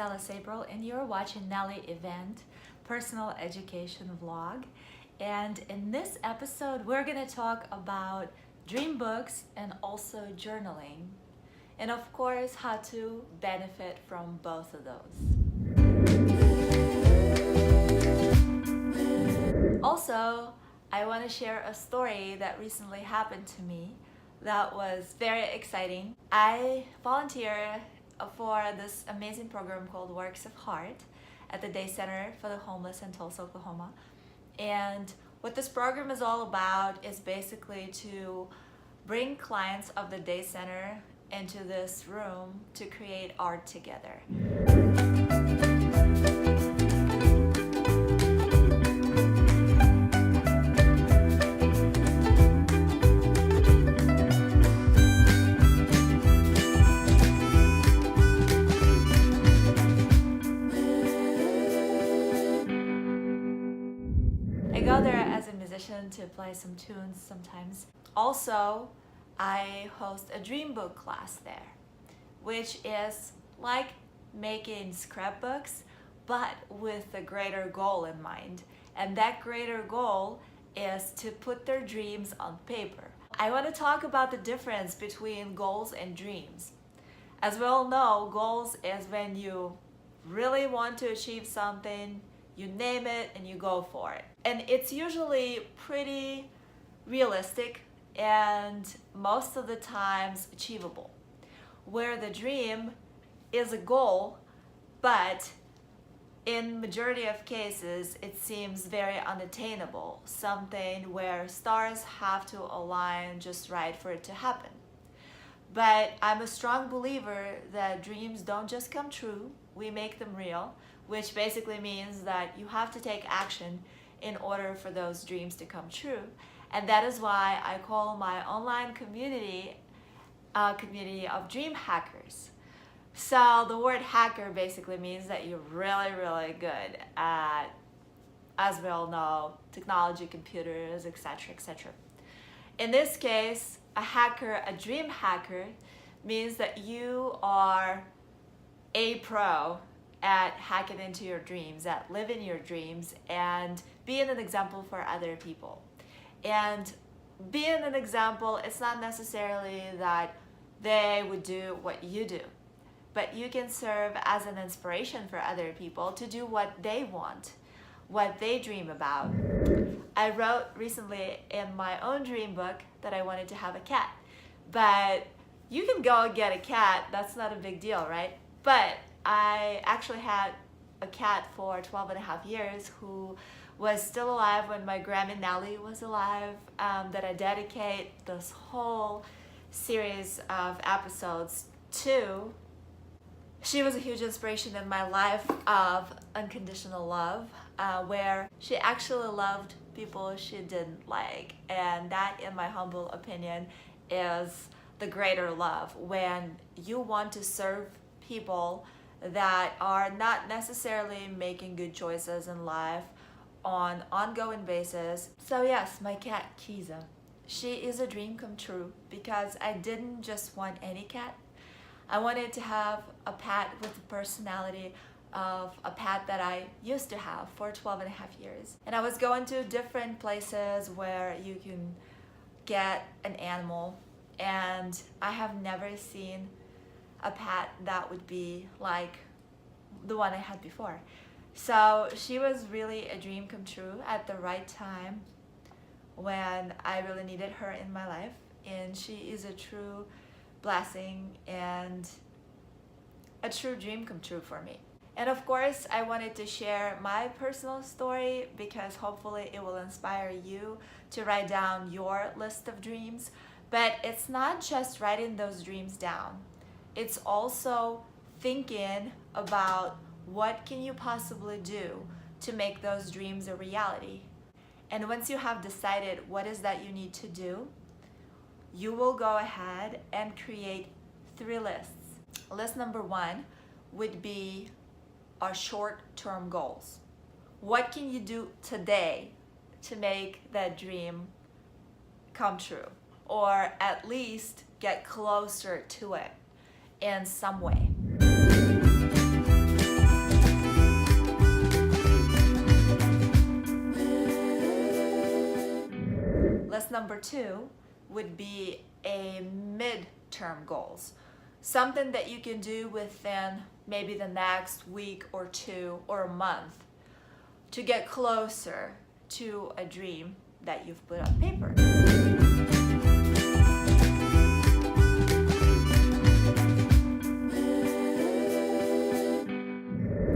Gonzalez April, and you're watching Nelly Event Personal Education Vlog. And in this episode, we're gonna talk about dream books and also journaling. And of course, how to benefit from both of those. Also, I want to share a story that recently happened to me that was very exciting. I volunteer for this amazing program called Works of Heart at the Day Center for the Homeless in Tulsa, Oklahoma. And what this program is all about is basically to bring clients of the Day Center into this room to create art together. I go there as a musician to play some tunes sometimes. Also, I host a dream book class there, which is like making scrapbooks, but with a greater goal in mind. And that greater goal is to put their dreams on paper. I want to talk about the difference between goals and dreams. As we all know, goals is when you really want to achieve something, you name it and you go for it. And it's usually pretty realistic and most of the times achievable. Where the dream is a goal, but in majority of cases it seems very unattainable, something where stars have to align just right for it to happen. But I'm a strong believer that dreams don't just come true, we make them real, which basically means that you have to take action in order for those dreams to come true. And that is why I call my online community a community of dream hackers. So the word hacker basically means that you're really, really good at, as we all know, technology, computers, etc., etc. In this case, a dream hacker, means that you are a pro at hacking into your dreams, at living your dreams, and being an example for other people. And being an example, it's not necessarily that they would do what you do, but you can serve as an inspiration for other people to do what they want, what they dream about. I wrote recently in my own dream book that I wanted to have a cat, but you can go and get a cat, that's not a big deal, right? But I actually had a cat for 12 and a half years who was still alive when my grandma NELLY was alive, that I dedicate this whole series of episodes to. She was a huge inspiration in my life of unconditional love, where she actually loved people she didn't like. And that, in my humble opinion, is the greater love, when you want to serve people that are not necessarily making good choices in life on an ongoing basis. So yes, my cat Kiza, she is a dream come true because I didn't just want any cat. I wanted to have a pet with the personality of a pet that I used to have for 12 and a half years. And I was going to different places where you can get an animal, and I have never seen a pet that would be like the one I had before. So she was really a dream come true at the right time when I really needed her in my life, and she is a true blessing and a true dream come true for me. And of course, I wanted to share my personal story because hopefully it will inspire you to write down your list of dreams. But it's not just writing those dreams down. It's also thinking about what can you possibly do to make those dreams a reality. And once you have decided what is that you need to do, you will go ahead and create 3 lists. List number 1 would be our short-term goals. What can you do today to make that dream come true, or at least get closer to it in some way? number 2 would be a mid-term goals. Something that you can do within maybe the next week or 2 or a month to get closer to a dream that you've put on paper.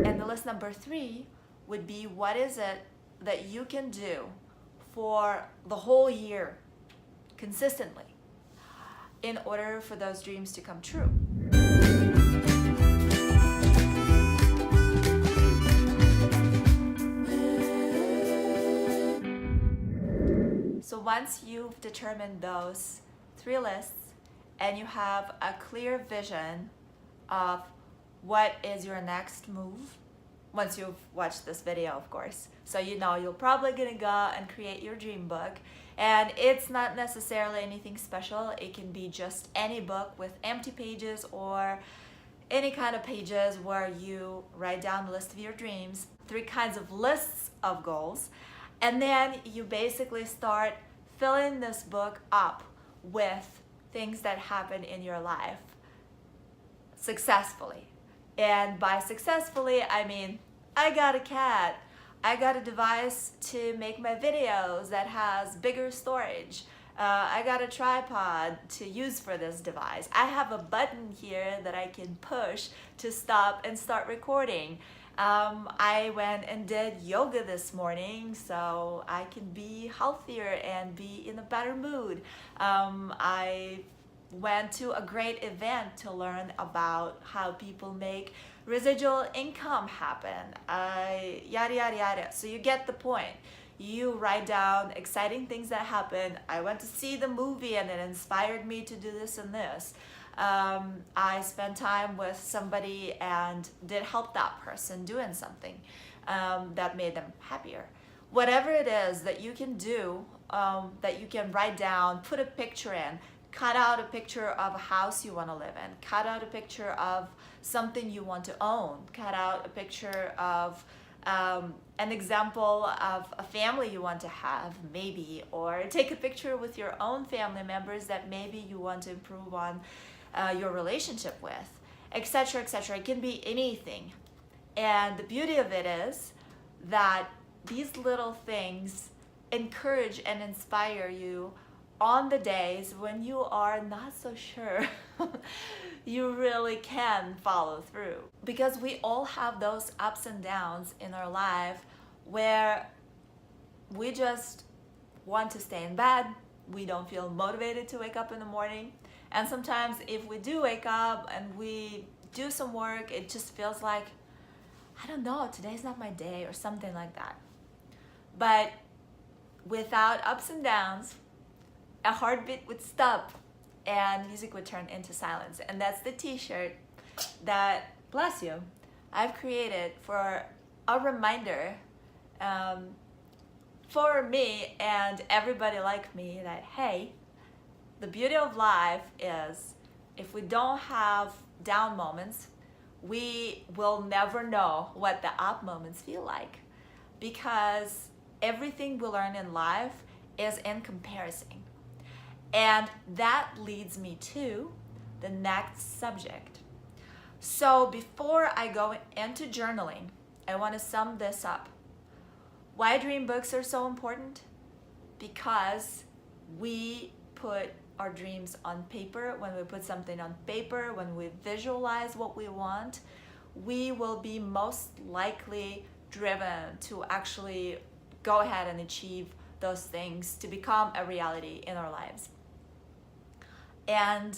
And the list number 3 would be, what is it that you can do for the whole year consistently in order for those dreams to come true. So once you've determined those 3 lists and you have a clear vision of what is your next move, once you've watched this video, of course, so you know you're probably gonna go and create your dream book. And it's not necessarily anything special. It can be just any book with empty pages or any kind of pages where you write down a list of your dreams, 3 kinds of lists of goals, and then you basically start filling this book up with things that happen in your life successfully. And by successfully, I mean, I got a cat. I got a device to make my videos that has bigger storage. I got a tripod to use for this device. I have a button here that I can push to stop and start recording. I went and did yoga this morning so I can be healthier and be in a better mood. I went to a great event to learn about how people make residual income happen, yada yada yada. So you get the point. You write down exciting things that happen. I went to see the movie and it inspired me to do this and this. I spent time with somebody and did help that person doing something that made them happier. Whatever it is that you can do, that you can write down, put a picture in, cut out a picture of a house you want to live in, cut out a picture of something you want to own, cut out a picture of an example of a family you want to have, maybe, or take a picture with your own family members that maybe you want to improve on your relationship with, etc., etc. It can be anything. And the beauty of it is that these little things encourage and inspire you on the days when you are not so sure you really can follow through. Because we all have those ups and downs in our life where we just want to stay in bed, we don't feel motivated to wake up in the morning, and sometimes if we do wake up and we do some work, it just feels like, I don't know, today's not my day or something like that. But without ups and downs, a heartbeat would stop and music would turn into silence. And that's the t-shirt that, bless you, I've created for a reminder for me and everybody like me that, hey, the beauty of life is if we don't have down moments, we will never know what the up moments feel like, because everything we learn in life is in comparison. And that leads me to the next subject. So before I go into journaling, I want to sum this up. Why dream books are so important? Because we put our dreams on paper. When we put something on paper, when we visualize what we want, we will be most likely driven to actually go ahead and achieve those things to become a reality in our lives. And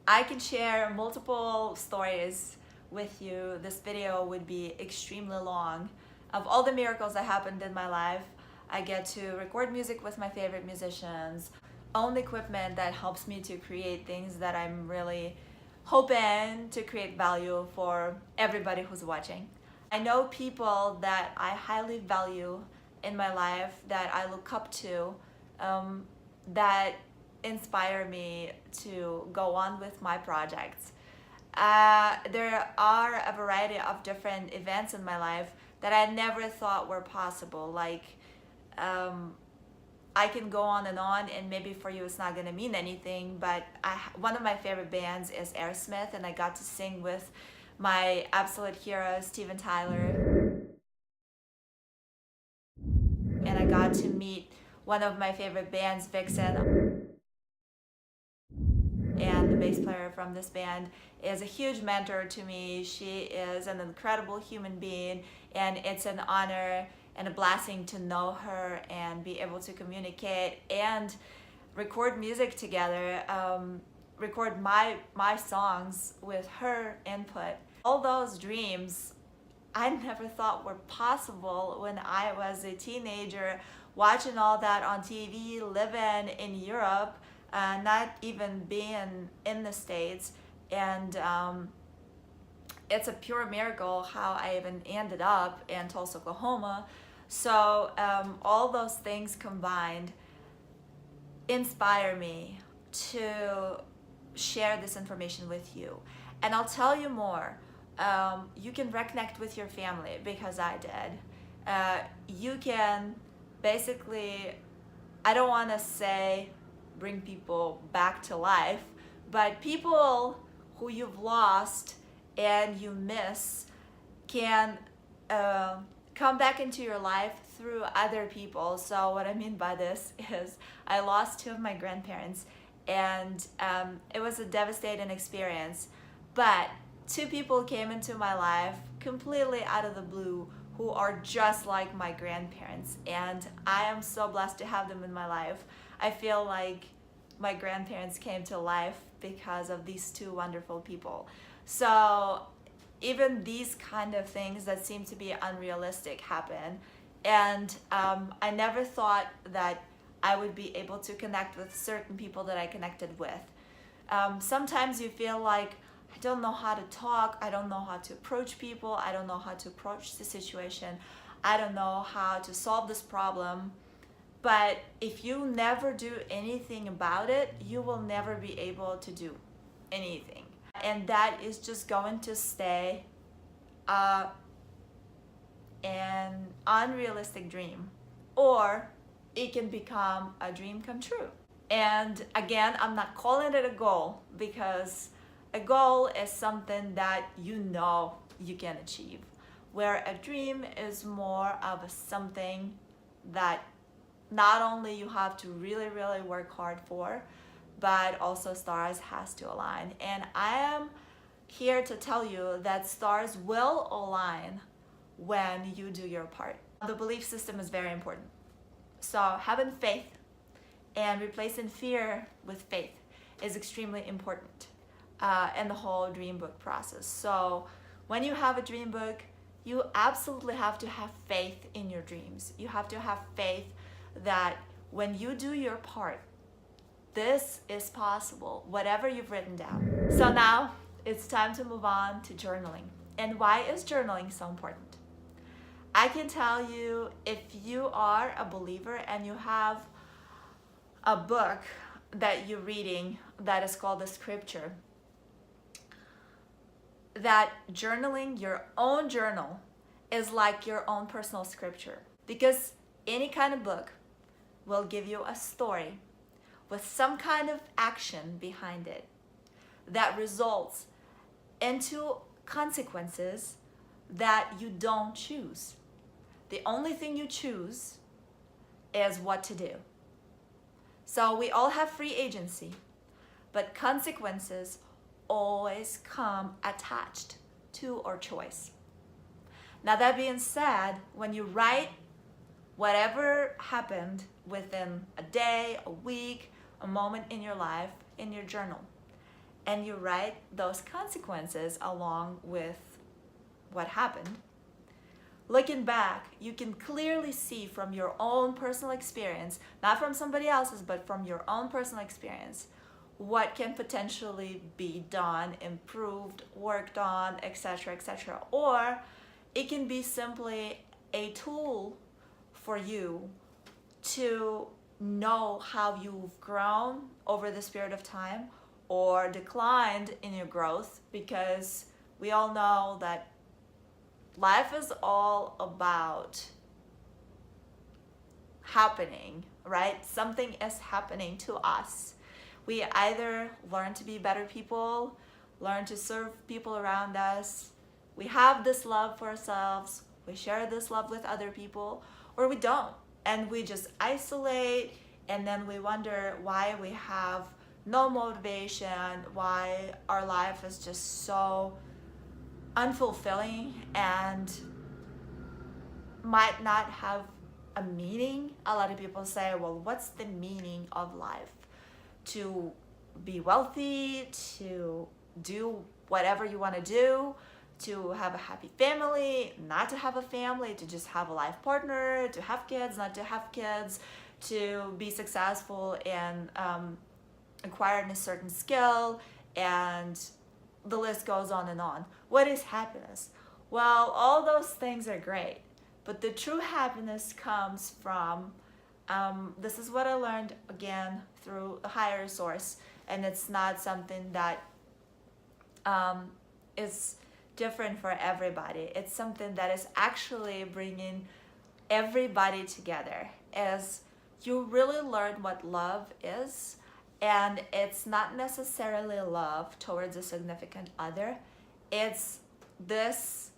I can share multiple stories with you. This video would be extremely long of all the miracles that happened in my life. I get to record music with my favorite musicians, own equipment that helps me to create things that I'm really hoping to create value for everybody who's watching. I know people that I highly value in my life, that I look up to, that inspire me to go on with my projects. There are a variety of different events in my life that I never thought were possible. Like I can go on, and maybe for you it's not going to mean anything, but one of my favorite bands is Aerosmith, and I got to sing with my absolute hero, Steven Tyler. And I got to meet one of my favorite bands, Vixen. And the bass player from this band is a huge mentor to me. She is an incredible human being, and it's an honor and a blessing to know her and be able to communicate and record music together, record my songs with her input. All those dreams I never thought were possible when I was a teenager, watching all that on TV, living in Europe, not even being in the States. And it's a pure miracle how I even ended up in Tulsa, Oklahoma. So all those things combined inspire me to share this information with you. And I'll tell you more. You can reconnect with your family, because I did. You can basically, I don't want to say bring people back to life, but people who you've lost and you miss can come back into your life through other people. So what I mean by this is I lost two of my grandparents, and it was a devastating experience, but two people came into my life completely out of the blue who are just like my grandparents, and I am so blessed to have them in my life. I feel like my grandparents came to life because of these two wonderful people. So even these kind of things that seem to be unrealistic happen, and I never thought that I would be able to connect with certain people that I connected with. Sometimes you feel like, I don't know how to talk, I don't know how to approach people, I don't know how to approach the situation, I don't know how to solve this problem. But if you never do anything about it, you will never be able to do anything. And that is just going to stay an unrealistic dream, or it can become a dream come true. And again, I'm not calling it a goal, because a goal is something that you know you can achieve, where a dream is more of something that not only you have to really, really work hard for, but also stars has to align. And I am here to tell you that stars will align when you do your part. The belief system is very important. So having faith and replacing fear with faith is extremely important in the whole dream book process. So when you have a dream book, you absolutely have to have faith in your dreams. You have to have faith that when you do your part, this is possible, whatever you've written down. So now it's time to move on to journaling. And why is journaling so important? I can tell you, if you are a believer and you have a book that you're reading that is called the scripture, that journaling your own journal is like your own personal scripture, because any kind of book will give you a story with some kind of action behind it that results into consequences that you don't choose. The only thing you choose is what to do. So we all have free agency, but consequences always come attached to our choice. Now, that being said, when you write whatever happened within a day, a week, a moment in your life in your journal, and you write those consequences along with what happened, looking back, you can clearly see from your own personal experience, not from somebody else's, but from your own personal experience, what can potentially be done, improved, worked on, etc., etc. Or it can be simply a tool for you to know how you've grown over this period of time or declined in your growth, because we all know that life is all about happening right? Something is happening to us. We either learn to be better people, learn to serve people around us, we have this love for ourselves, we share this love with other people, or we don't. And we just isolate, and then we wonder why we have no motivation, why our life is just so unfulfilling and might not have a meaning. A lot of people say, well, what's the meaning of life? To be wealthy, to do whatever you want to do, to have a happy family, not to have a family, to just have a life partner, to have kids, not to have kids, to be successful and acquiring a certain skill, and the list goes on and on. What is happiness? Well, all those things are great, but the true happiness comes from, this is what I learned again through a higher source, and it's not something that is different for everybody. It's something that is actually bringing everybody together, as you really learn what love is. And it's not necessarily love towards a significant other. It's this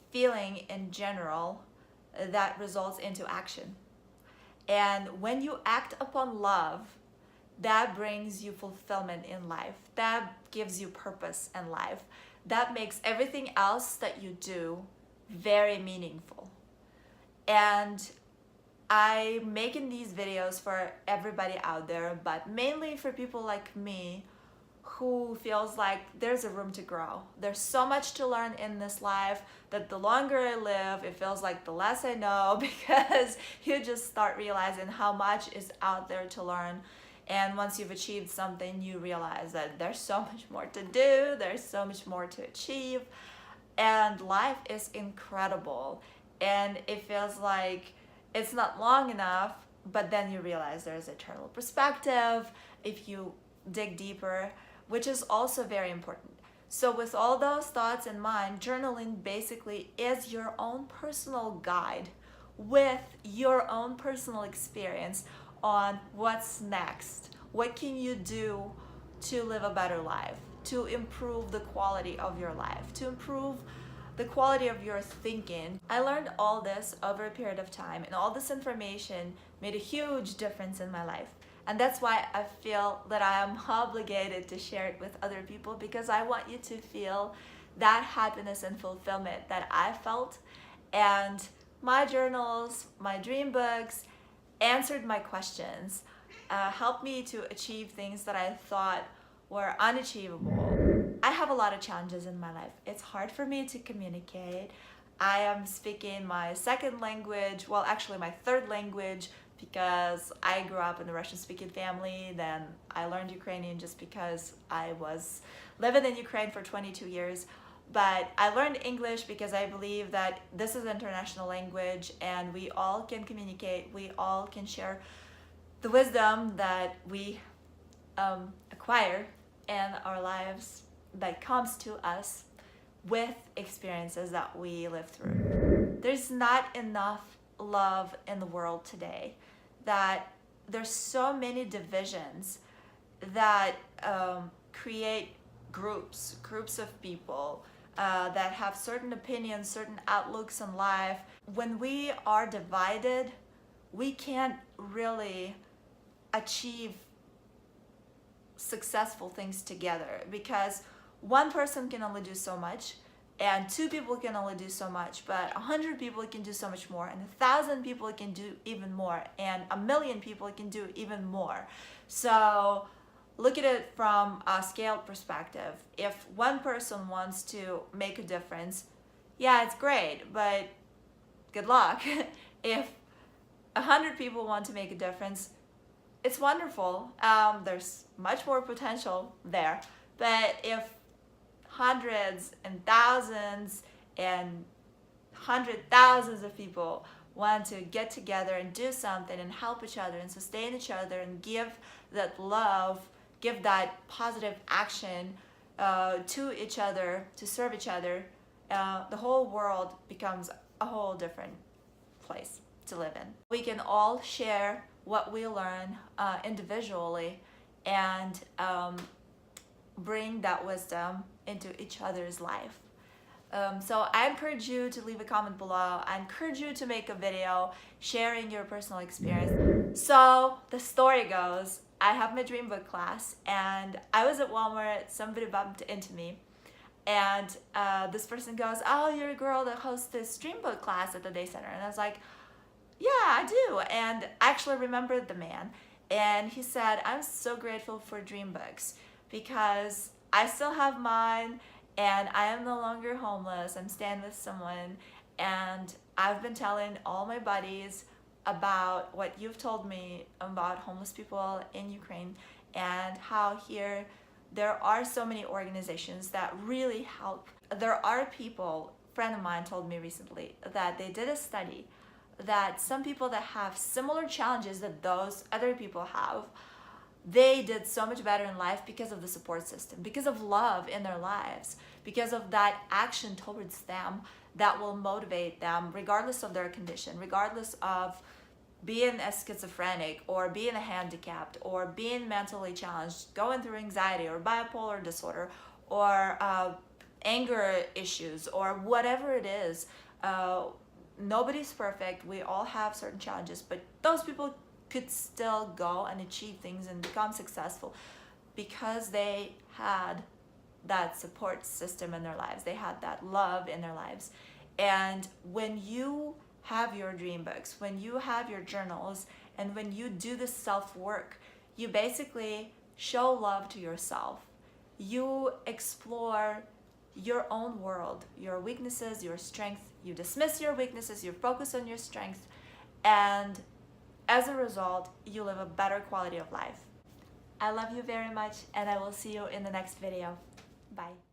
feeling in general that results into action. And when you act upon love, that brings you fulfillment in life. That gives you purpose in life. That makes everything else that you do very meaningful. And I'm making these videos for everybody out there, but mainly for people like me who feels like there's a room to grow. There's so much to learn in this life that the longer I live, it feels like the less I know, because you just start realizing how much is out there to learn. And once you've achieved something, you realize that there's so much more to do, there's so much more to achieve, and life is incredible. And it feels like it's not long enough, but then you realize there's eternal perspective if you dig deeper, which is also very important. So with all those thoughts in mind, journaling basically is your own personal guide with your own personal experience on what's next. What can you do to live a better life, to improve the quality of your life, to improve the quality of your thinking. I learned all this over a period of time, and all this information made a huge difference in my life. And that's why I feel that I am obligated to share it with other people, because I want you to feel that happiness and fulfillment that I felt. And my journals, my dream books answered my questions, helped me to achieve things that I thought were unachievable. I have a lot of challenges in my life. It's hard for me to communicate. I am speaking my second language, well, actually my third language, because I grew up in a Russian-speaking family. Then I learned Ukrainian just because I was living in Ukraine for 22 years. But I learned English because I believe that this is an international language, and we all can communicate, we all can share the wisdom that we acquire in our lives that comes to us with experiences that we live through. There's not enough love in the world today, that there's so many divisions that create groups of people that have certain opinions, certain outlooks on life. When we are divided, we can't really achieve successful things together, because one person can only do so much, and two people can only do so much, but 100 people can do so much more, and 1,000 people can do even more, and 1,000,000 people can do even more. So look at it from a scaled perspective. If one person wants to make a difference, yeah, it's great, but good luck. If 100 people want to make a difference, it's wonderful. There's much more potential there. But if hundreds and thousands and 100,000s of people want to get together and do something and help each other and sustain each other and give that love, give that positive action to each other, to serve each other, the whole world becomes a whole different place to live in. We can all share what we learn individually and bring that wisdom into each other's life. So I encourage you to leave a comment below. I encourage you to make a video sharing your personal experience. So the story goes, I have my dream book class and I was at Walmart, somebody bumped into me, and this person goes, oh, you're a girl that hosts this dream book class at the day center. And I was like, yeah, I do. And I actually remembered the man, and he said, I'm so grateful for dream books because I still have mine and I am no longer homeless. I'm staying with someone, and I've been telling all my buddies about what you've told me about homeless people in Ukraine and how here there are so many organizations that really help. There are people, a friend of mine told me recently that they did a study that some people that have similar challenges that those other people have, they did so much better in life because of the support system, because of love in their lives, because of that action towards them that will motivate them regardless of their condition, regardless of being a schizophrenic or being a handicapped or being mentally challenged, going through anxiety or bipolar disorder or anger issues or whatever it is. Nobody's perfect. We all have certain challenges, but those people could still go and achieve things and become successful because they had that support system in their lives. They had that love in their lives. And when you have your dream books, when you have your journals, and when you do the self-work, you basically show love to yourself. You explore your own world, your weaknesses, your strength. You dismiss your weaknesses, you focus on your strength, and as a result, you live a better quality of life. I love you very much, and I will see you in the next video. Bye.